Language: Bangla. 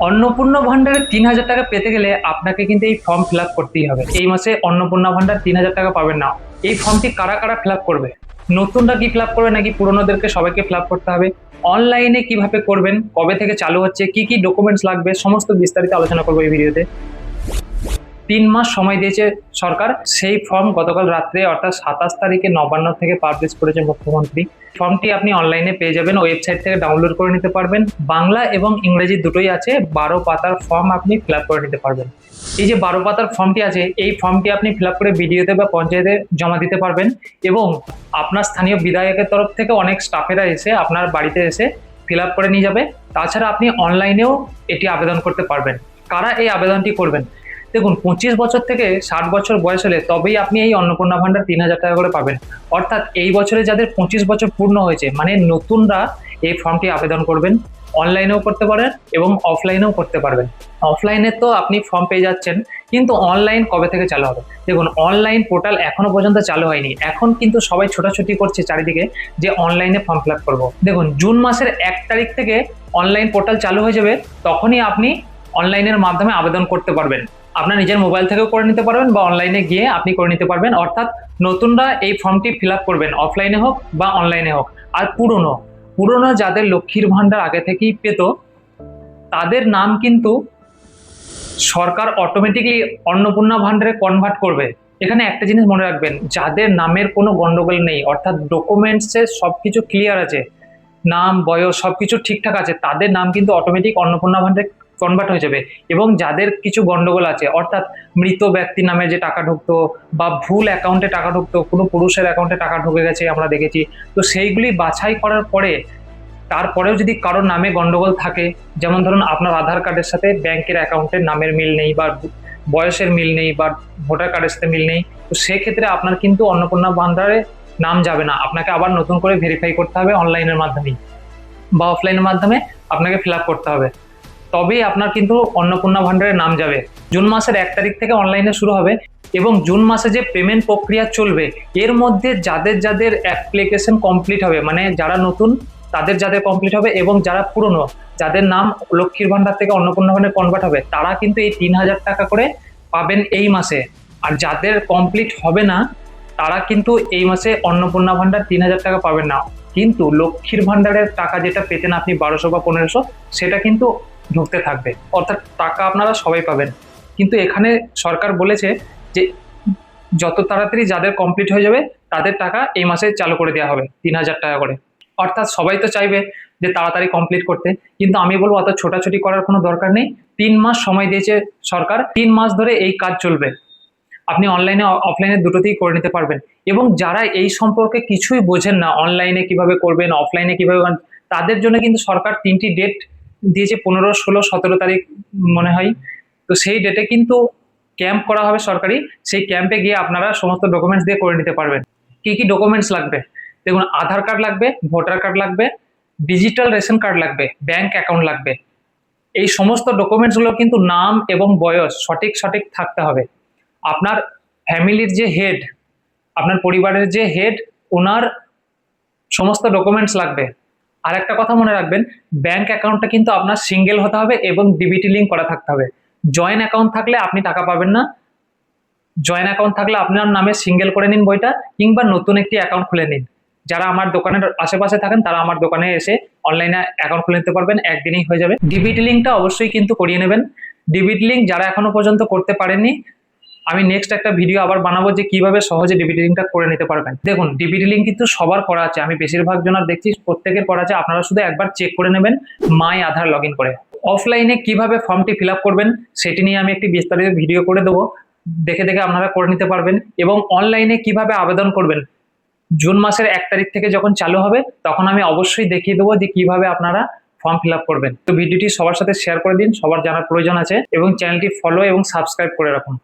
অন্নপূর্ণা ভান্ডারে ৩,০০০ টাকা পেতে গেলে আপনাকে কিন্তু এই ফর্ম ফিল আপ করতেই হবে। এই মাসে অন্নপূর্ণা ভান্ডার ৩,০০০ টাকা পাবেন না। এই ফর্মটি কারা কারা ফিল আপ করবে? নতুনরা কি ফিল আপ করবে নাকি পুরোনোদেরকে সবাইকে ফিল আপ করতে হবে? অনলাইনে কিভাবে করবেন, কবে থেকে চালু হচ্ছে, কি কি ডকুমেন্টস লাগবে, সমস্ত বিস্তারিত আলোচনা করবো এই ভিডিওতে। ৩ মাস সময় দিয়েছে সরকার। সেই ফর্ম গতকাল রাত্রে অর্থাৎ ২৭ তারিখে নবান্ন থেকে পাবলিশ করেছে মুখ্যমন্ত্রী। ফর্মটি আপনি অনলাইনে পেয়ে যাবেন, ওয়েবসাইট থেকে ডাউনলোড করে নিতে পারবেন। বাংলা এবং ইংরেজি দুটোই আছে। ১২ পাতার ফর্ম আপনি ফিল আপ করে নিতে পারবেন। এই যে ১২ পাতার ফর্মটি আছে, এই ফর্মটি আপনি ফিল আপ করে বিডিওতে বা পঞ্চায়েতে জমা দিতে পারবেন এবং আপনার স্থানীয় বিধায়কের তরফ থেকে অনেক স্টাফেরা এসে আপনার বাড়িতে এসে ফিল আপ করে নিয়ে যাবে। তাছাড়া আপনি অনলাইনেও এটি আবেদন করতে পারবেন। কারা এই আবেদনটি করবেন? দেখুন, ২৫ বছর থেকে ৬০ বছর বয়স হলে তবেই আপনি এই অন্নপূর্ণা ভান্ডার ৩,০০০ টাকা করে পাবেন। অর্থাৎ এই বছরে যাদের ২৫ বছর পূর্ণ হয়েছে, মানে নতুনরা এই ফর্মটি আবেদন করবেন। অনলাইনেও করতে পারেন এবং অফলাইনেও করতে পারবেন। অফলাইনে তো আপনি ফর্ম পেয়ে যাচ্ছেন, কিন্তু অনলাইন কবে থেকে চালু হবে? দেখুন, অনলাইন পোর্টাল এখনো পর্যন্ত চালু হয়নি। এখন কিন্তু সবাই ছোটাছুটি করছে চারিদিকে যে অনলাইনে ফর্ম ফিল আপ করবো। দেখুন, জুন মাসের ১ তারিখ থেকে অনলাইন পোর্টাল চালু হয়ে যাবে। তখনই আপনি অনলাইনের মাধ্যমে আবেদন করতে পারবেন। আপনার নিজের মোবাইল থেকেও করে নিতে পারবেন বা অনলাইনে গিয়ে আপনি করে নিতে পারবেন। অর্থাৎ নতুনরা এই ফর্মটি ফিল আপ করবেন, অফলাইনে হোক বা অনলাইনে হোক। আর পুরনো যাদের লক্ষ্মীর ভান্ডার আগে থেকেই পেত, তাদের নাম কিন্তু সরকার অটোমেটিকলি অন্নপূর্ণা ভান্ডারে কনভার্ট করবে। এখানে একটা জিনিস মনে রাখবেন, যাদের নামের কোনো গন্ডগোল নেই, অর্থাৎ ডকুমেন্টসে সবকিছু ক্লিয়ার আছে, নাম বয়স সবকিছু ঠিকঠাক আছে, তাদের নাম কিন্তু অটোমেটিক অন্নপূর্ণা ভান্ডারে কনভার্ট হয়ে যাবে। এবং যাদের কিছু গন্ডগোল আছে, অর্থাৎ মৃত ব্যক্তির নামে যে টাকা ঢুকতো বা ভুল অ্যাকাউন্টে টাকা ঢুকতো, কোনো পুরুষের অ্যাকাউন্টে টাকা ঢুকে গেছে আমরা দেখেছি, তো সেইগুলি বাছাই করার পরে তারপরেও যদি কারোর নামে গন্ডগোল থাকে, যেমন ধরুন আপনার আধার কার্ডের সাথে ব্যাংকের অ্যাকাউন্টের নামের মিল নেই বা বয়সের মিল নেই বা ভোটার কার্ডের সাথে মিল নেই, তো সেক্ষেত্রে আপনার কিন্তু অন্নপূর্ণা ভান্ডারে নাম যাবে না। আপনাকে আবার নতুন করে ভেরিফাই করতে হবে অনলাইনের মাধ্যমেই বা অফলাইনের মাধ্যমে আপনাকে ফিল আপ করতে হবে। তবেই আপনার কিন্তু অন্নপূর্ণা ভান্ডারে নাম যাবে। জুন মাসের ১ তারিখ থেকে অনলাইনে শুরু হবে এবং জুন মাসে যে পেমেন্ট প্রক্রিয়া চলবে, এর মধ্যে যাদের যাদের অ্যাপ্লিকেশন কমপ্লিট হবে, মানে যারা নতুন তাদের যাদের কমপ্লিট হবে এবং যারা পুরনো যাদের নাম লক্ষ্মীর ভান্ডার থেকে অন্নপূর্ণা ভান্ডারে কনভার্ট হবে, তারা কিন্তু এই ৩,০০০ টাকা করে পাবেন এই মাসে। আর যাদের কমপ্লিট হবে না, তারা কিন্তু এই মাসে অন্নপূর্ণা ভান্ডার ৩,০০০ টাকা পাবেন না। কিন্তু লক্ষ্মীর ভান্ডারের টাকা যেটা পেতেন আপনি ১২০০ বা ১৫০০, সেটা কিন্তু ঢুকতে থাকবে। অর্থাৎ টাকা আপনারা সবাই পাবেন। কিন্তু এখানে সরকার বলেছে যে যত তাড়াতাড়ি যাদের কমপ্লিট হয়ে যাবে তাদের টাকা এই মাসে চালু করে দেওয়া হবে ৩,০০০ টাকা করে। অর্থাৎ সবাই তো চাইবে যে তাড়াতাড়ি কমপ্লিট করতে, কিন্তু আমি বলবো অত ছোটাছুটি করার কোনো দরকার নেই। ৩ মাস সময় দিয়েছে সরকার, 3 মাস ধরে এই কাজ চলবে। আপনি অনলাইনে অফলাইনে দুটোতেই করে নিতে পারবেন। এবং যারা এই সম্পর্কে কিছুই বোঝেন না, অনলাইনে কিভাবে করবেন, অফলাইনে কিভাবে, তাদের জন্য কিন্তু সরকার 3টি ডেট দিয়েছে, 15, 16, 17 তারিখ মনে হয়। তো সেই ডেটে কিন্তু ক্যাম্প করা হবে সরকারি। সেই ক্যাম্পে গিয়ে আপনারা সমস্ত ডকুমেন্টস দিয়ে করে নিতে পারবেন। কি কি ডকুমেন্টস লাগবে? দেখুন, আধার কার্ড লাগবে, ভোটার কার্ড লাগবে, ডিজিটাল রেশন কার্ড লাগবে, ব্যাংক অ্যাকাউন্ট লাগবে। এই সমস্ত ডকুমেন্টসগুলো কিন্তু নাম এবং বয়স সঠিক সঠিক থাকতে হবে। আপনার ফ্যামিলির যে হেড, আপনার পরিবারের যে হেড, ওনার সমস্ত ডকুমেন্টস লাগবে। আর একটা কথা মনে রাখবেন, ব্যাংক অ্যাকাউন্টটা কিন্তু আপনার সিঙ্গেল হতে হবে এবং ডিবিটি লিঙ্ক করা থাকতে হবে। জয়েন্ট অ্যাকাউন্ট থাকলে আপনি টাকা পাবেন না। জয়েন্ট অ্যাকাউন্ট থাকলে আপনার নামে সিঙ্গেল করে নিন বইটা, কিংবা নতুন একটি অ্যাকাউন্ট খুলে নিন। যারা আমার দোকানের আশেপাশে থাকেন তারা আমার দোকানে এসে অনলাইনে অ্যাকাউন্ট খুলে নিতে পারবেন, একদিনেই হয়ে যাবে। ডিবিটি লিঙ্কটা অবশ্যই কিন্তু করিয়ে নেবেন। ডিবিটি লিঙ্ক যারা এখনো পর্যন্ত করতে পারেননি, আমি নেক্সট একটা ভিডিও আবার বানাবো যে কিভাবে সহজে ডিবিটি লিঙ্কটা করে নিতে পারবেন। দেখুন, ডিবিটি লিঙ্ক কিন্তু সবার করা আছে, আমি বেশিরভাগ জনের দেখছি প্রত্যেকের করা আছে। আপনারা শুধু একবার চেক করে নেবেন মাই আধার লগ ইন করে। অফলাইনে কিভাবে ফর্মটি ফিল আপ করবেন সেটি নিয়ে আমি একটি বিস্তারিত ভিডিও করে দেবো, দেখে দেখে আপনারা করে নিতে পারবেন। এবং অনলাইনে কিভাবে আবেদন করবেন, জুন মাসের ১ তারিখ থেকে যখন চালু হবে তখন আমি অবশ্যই দেখিয়ে দেবো যে কিভাবে আপনারা ফর্ম ফিল আপ করবেন। তো ভিডিওটি সবার সাথে শেয়ার করে দিন, সবার জানার প্রয়োজন আছে, এবং চ্যানেলটি ফলো এবং সাবস্ক্রাইব করে রাখুন।